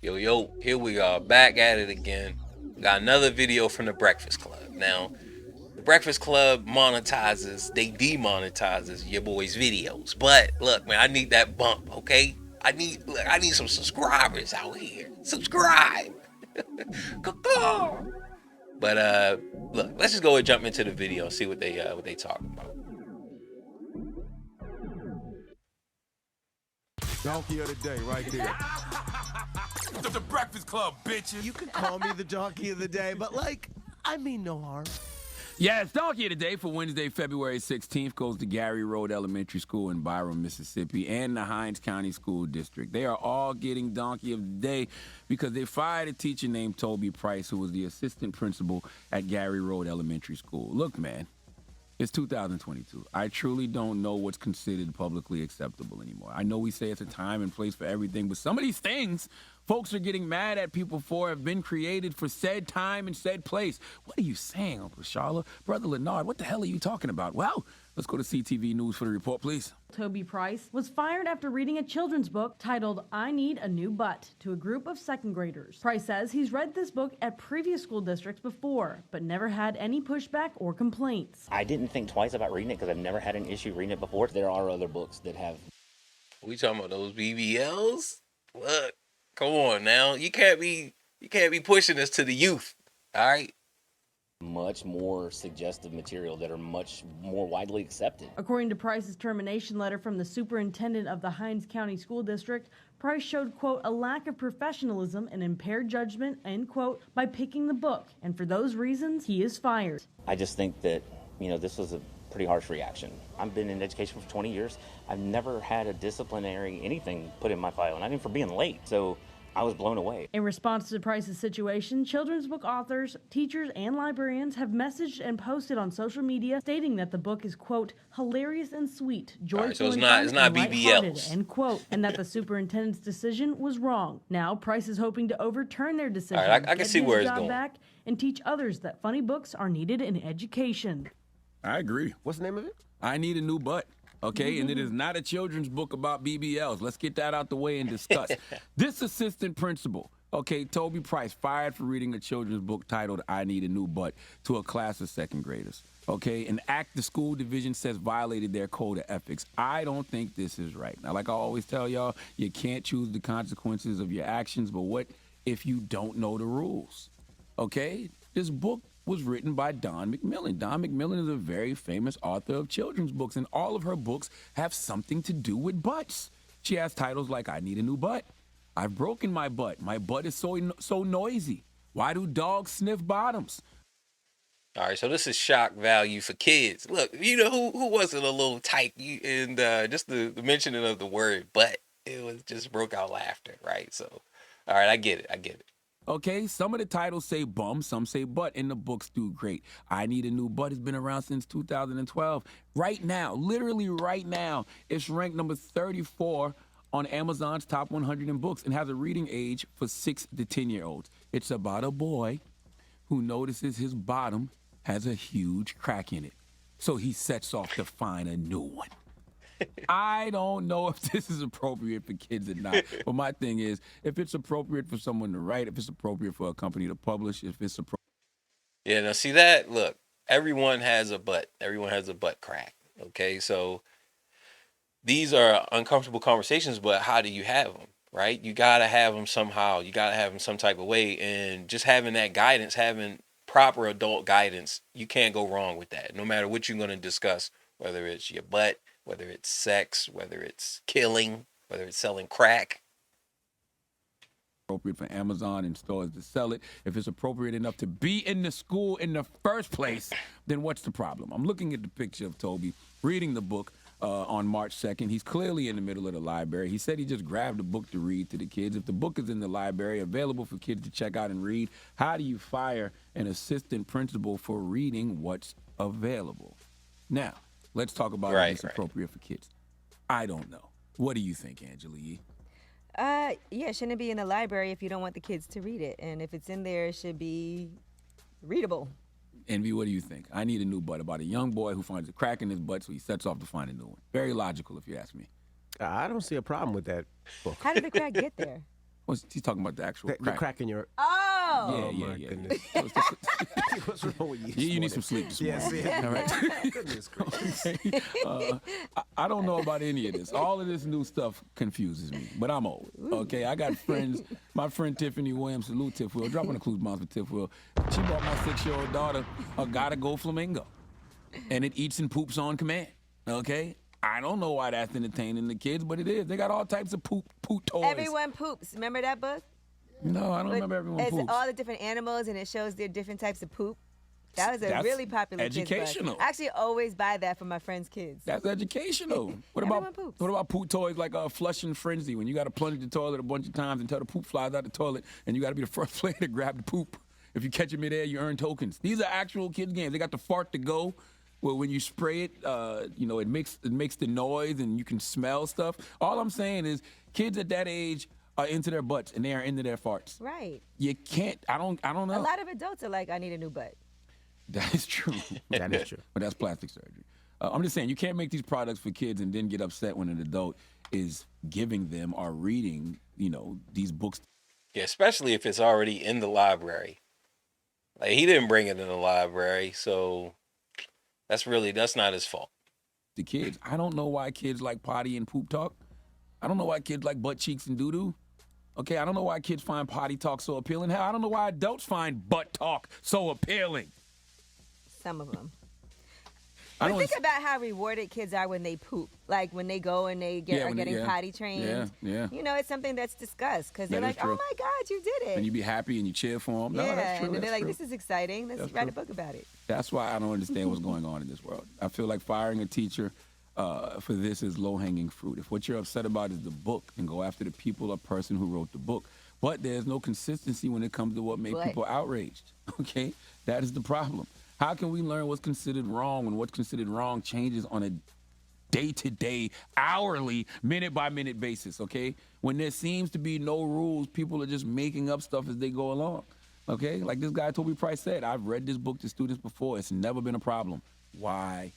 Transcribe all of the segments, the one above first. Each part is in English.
Yo, yo, here we are back at it again. Got another video from the Breakfast Club. Now, the Breakfast Club monetizes, they demonetizes your boys' videos. But look, man, I need that bump, okay? I need some subscribers out here. Subscribe. But look, let's just go and jump into the video and see what they talking about. Donkey of the day, right there. The Breakfast Club, bitches. You can call me the donkey of the day, but I mean no harm. Yes, Donkey of the Day for Wednesday, February 16th goes to Gary Road Elementary School in Byram, Mississippi, and the Hinds County School District. They are all getting Donkey of the Day because they fired a teacher named Toby Price, who was the assistant principal at Gary Road Elementary School. Look, man, it's 2022. I truly don't know what's considered publicly acceptable anymore. I know we say it's a time and place for everything, but some of these things folks are getting mad at people for have been created for said time and said place. What are you saying, Uncle Charla? Brother Leonard, what the hell are you talking about? Well, let's go to CTV News for the report, please. Toby Price was fired after reading a children's book titled I Need a New Butt to a group of second graders. Price says he's read this book at previous school districts before, but never had any pushback or complaints. I didn't think twice about reading it because I've never had an issue reading it before. There are other books that have. We talking about those BBLs? Look, come on now. You can't be pushing this to the youth. All right? Much more suggestive material that are much more widely accepted. According to Price's termination letter from the superintendent of the Hinds County School District, Price showed, quote, a lack of professionalism and impaired judgment, end quote, by picking the book. And for those reasons, he is fired. I just think that, this was a pretty harsh reaction. I've been in education for 20 years. I've never had a disciplinary anything put in my file, not even for being late. So I was blown away. In response to Price's situation, children's book authors, teachers, and librarians have messaged and posted on social media stating that the book is, quote, hilarious and sweet, joyful All right, so it's and not- fun, it's not and lighthearted, BBLs. end quote, and that the superintendent's decision was wrong. Now, Price is hoping to overturn their decision, All right, I can get see his where it's job going. back, and teach others that funny books are needed in education. I agree. What's the name of it? I need a new butt. Okay, and it is not a children's book about BBLs. Let's get that out the way and discuss. This assistant principal, okay, Toby Price, fired for reading a children's book titled I Need a New Butt to a class of second graders. Okay, an act the school division says violated their code of ethics. I don't think this is right. Now, like I always tell y'all, you can't choose the consequences of your actions, but what if you don't know the rules? Okay, this book was written by Don McMillan. Don McMillan is a very famous author of children's books, and all of her books have something to do with butts. She has titles like I Need a New Butt. I've broken my butt. My butt is so noisy. Why do dogs sniff bottoms? All right, so this is shock value for kids. Look, who wasn't a little tight? And just the mentioning of the word "but," it was just broke out laughter, right? So, all right, I get it. Okay, some of the titles say bum, some say butt, and the books do great. I Need a New Butt has been around since 2012. Right now, literally right now, it's ranked number 34 on Amazon's top 100 in books and has a reading age for 6 to 10-year-olds. It's about a boy who notices his bottom has a huge crack in it. So he sets off to find a new one. I don't know if this is appropriate for kids or not. But my thing is, if it's appropriate for someone to write, if it's appropriate for a company to publish, if it's appropriate. Yeah, now see that? Look, everyone has a butt. Everyone has a butt crack. Okay, so these are uncomfortable conversations, but how do you have them? Right? You gotta have them somehow. You gotta have them some type of way, and just having that guidance, having proper adult guidance, you can't go wrong with that. No matter what you're gonna discuss, whether it's your butt, whether it's sex, whether it's killing, whether it's selling crack. Appropriate for Amazon and stores to sell it. If it's appropriate enough to be in the school in the first place, then what's the problem? I'm looking at the picture of Toby reading the book on March 2nd. He's clearly in the middle of the library. He said he just grabbed a book to read to the kids. If the book is in the library, available for kids to check out and read, how do you fire an assistant principal for reading what's available? Now, let's talk about if it's appropriate for kids. I don't know. What do you think, Angela Yee? Yeah, shouldn't it be in the library if you don't want the kids to read it? And if it's in there, it should be readable. Envy, what do you think? I Need a New Butt, about a young boy who finds a crack in his butt, so he sets off to find a new one. Very logical, if you ask me. I don't see a problem with that book. How did the crack get there? He's talking about the actual The crack. crack in your. Oh. Yeah, my yeah. goodness. What's wrong with you? You need some sleep this morning. Yes, All right. Goodness gracious. I don't know about any of this. All of this new stuff confuses me, but I'm old. Okay, I got friends. My friend Tiffany Williams, salute Tiff Will, dropping the clues bombs for Tiff Will. She bought my 6-year-old daughter a Gotta Go Flamingo, and it eats and poops on command. Okay, I don't know why that's entertaining the kids, but it is. They got all types of poop toys. Everyone poops. Remember that book? No, I don't remember everyone It's poops. all the different animals, and it shows their different types of poop. That was a That's really popular educational. kids book. I actually always buy that for my friends' kids. That's educational. What Everyone about poops. what about poop toys like Flushing Frenzy, when you got to plunge the toilet a bunch of times until the poop flies out the toilet, and you got to be the first player to grab the poop. If you catch it midair, you earn tokens. These are actual kids games. They got the fart to go. Well, when you spray it, it makes the noise and you can smell stuff. All I'm saying is, kids at that age are into their butts and they are into their farts. Right. You can't. I don't know. A lot of adults are like, I need a new butt. That is true. That is true. But that's plastic surgery. I'm just saying, you can't make these products for kids and then get upset when an adult is giving them or reading, these books. Yeah, especially if it's already in the library. Like, he didn't bring it in the library, so that's not his fault. The kids. I don't know why kids like potty and poop talk. I don't know why kids like butt cheeks and doo-doo. Okay, I don't know why kids find potty talk so appealing. Hell, I don't know why adults find butt talk so appealing. Some of them. I But don't think about how rewarded kids are when they poop. Like when they go and they are getting potty trained. Yeah. It's something that's discussed because they're That is like, oh true. my God, you did it. And you be happy and you cheer for them. No, yeah, that's true. and then they're that's like, true. this is exciting. Let's That's write true. a book about it. That's why I don't understand what's going on in this world. I feel like firing a teacher for this is low-hanging fruit. If what you're upset about is the book, then go after the people or person who wrote the book. But there's no consistency when it comes to what made Right. people outraged. Okay? That is the problem. How can we learn what's considered wrong when what's considered wrong changes on a day-to-day, hourly, minute-by-minute basis, okay? When there seems to be no rules, people are just making up stuff as they go along, okay? Like this guy, Toby Price, said, I've read this book to students before. It's never been a problem. Why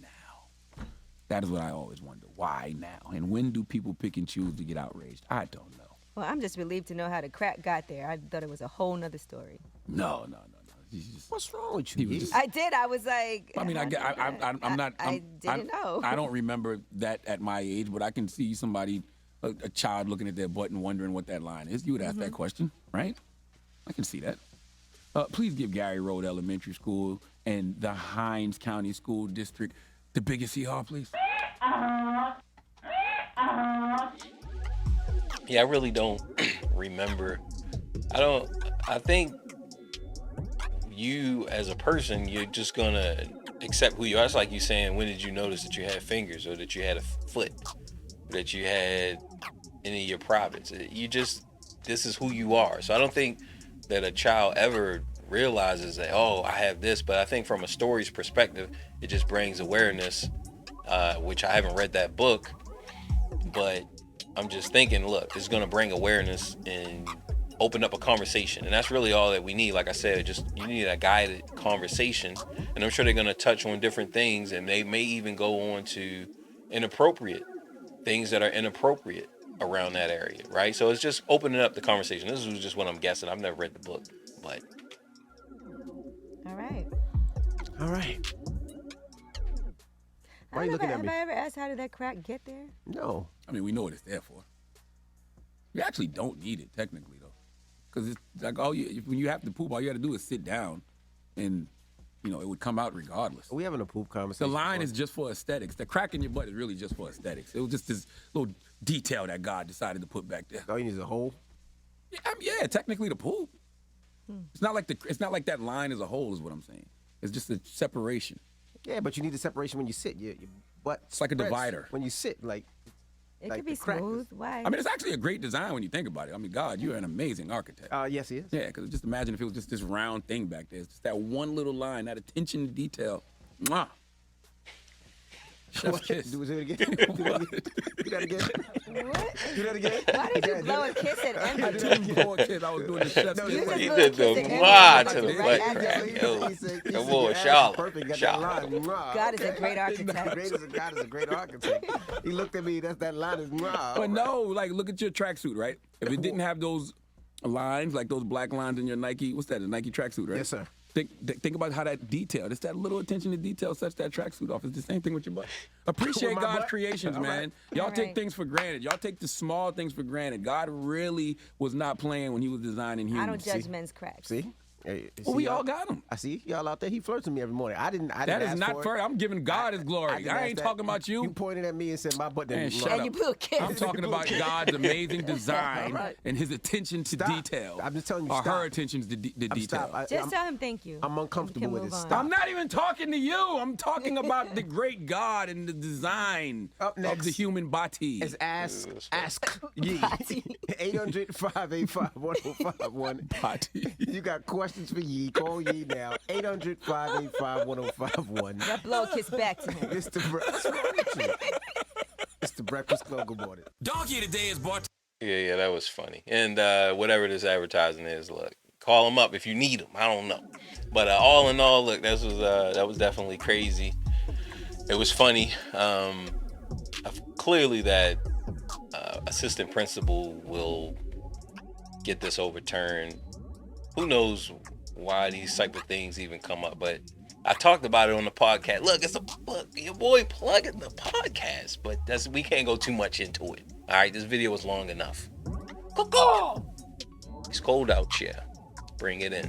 now? That is what I always wonder. Why now? And when do people pick and choose to get outraged? I don't know. Well, I'm just relieved to know how the crack got there. I thought it was a whole nother story. No. He's just, What's wrong with he you? was just, I did. I was like, I mean, I'm not. I didn't know. I don't remember that at my age, but I can see somebody, a child looking at their butt and wondering what that line is. You would ask that question, right? I can see that. Please give Gary Road Elementary School and the Hines County School District the biggest hee-haw, please. Yeah, I really don't remember. I think you as a person, you're just gonna accept who you are. It's like you saying, when did you notice that you had fingers or that you had a foot or that you had any of your privates? This is who you are. So I don't think that a child ever realizes that, oh, I have this, but I think from a story's perspective, it just brings awareness, which I haven't read that book, but I'm just thinking, look, it's going to bring awareness and open up a conversation. And that's really all that we need. Like I said, you need a guided conversation. And I'm sure they're going to touch on different things, and they may even go on to inappropriate things that are inappropriate around that area, right? So it's just opening up the conversation. This is just what I'm guessing. I've never read the book, but. All right. All right. Why are you looking at me? Have I ever asked how did that crack get there? No. I mean, we know what it's there for. You actually don't need it, technically, though. Because it's like, when you have to poop, all you got to do is sit down, and, it would come out regardless. Are we having a poop conversation? The line is just for aesthetics. The crack in your butt is really just for aesthetics. It was just this little detail that God decided to put back there. All you need is a hole? Yeah, technically the poop. It's not like that line is a hole, is what I'm saying. It's just a separation. Yeah, but you need the separation when you sit. Your butt. It's like a spreads divider. When you sit, It like could be the crack is- smooth. Why? I mean, it's actually a great design when you think about it. I mean, God, you're an amazing architect. Yes, he is. Yeah, because just imagine if it was just this round thing back there. It's just that one little line, that attention to detail. Mwah. Chef's kiss. Do it again. Do that again. What? Do that again. Why did you blow a kiss at I Envy? didn't blow a kiss. I was doing the chef's No, kiss. You just He blew a did kiss the at Envy. mwah Like to the right butt after crack. it. Yo, He said, come your on, ass is Charlotte. perfect. Got Charlotte. that line. God is a great architect. God is a great architect. He looked at me. That line is raw. But no, like look at your tracksuit, right? If it didn't have those lines, like those black lines in your Nike, what's that? A Nike tracksuit, right? Yes, sir. Think about how that detail, it's that little attention to detail sets that tracksuit off. It's the same thing with your butt. Appreciate With my God's butt? creations, All man. right. Y'all All take right. things for granted. Y'all take the small things for granted. God really was not playing when he was designing humans. I don't judge men's cracks. See? Hey, Well, we see all y'all? got them. I see y'all out there. He flirts with me every morning. I didn't That is ask not for fair. it. I'm giving God his glory. didn't I ask ain't that. talking about you. You pointed at me and said my butt Man, didn't shut line up. And you blew a kiss. I'm talking about God's amazing design All right. and his attention to Stop. detail. I'm just telling you, Or stop. her attention to the I'm detail. stop. Just tell him thank you. I'm uncomfortable We with can it. move on. Stop. I'm not even talking to you. I'm talking about the great God and the design Up of next the human body. Is ask ye 800-585-1051. Body. You got questions for ye? Call ye now 800-585-1051. Now blow a kiss back to him. It's the what's wrong with you? It's the Breakfast Club. Good morning. Donkey today is brought Yeah, that was funny. And whatever this advertising is, look, call them up if you need them. I don't know, but all in all, look, that was definitely crazy. It was funny. Clearly, that assistant principal will get this overturned. Who knows why these type of things even come up? But I talked about it on the podcast. Look, your boy plugging the podcast, but we can't go too much into it. All right, this video was long enough. It's cold out here. Bring it in.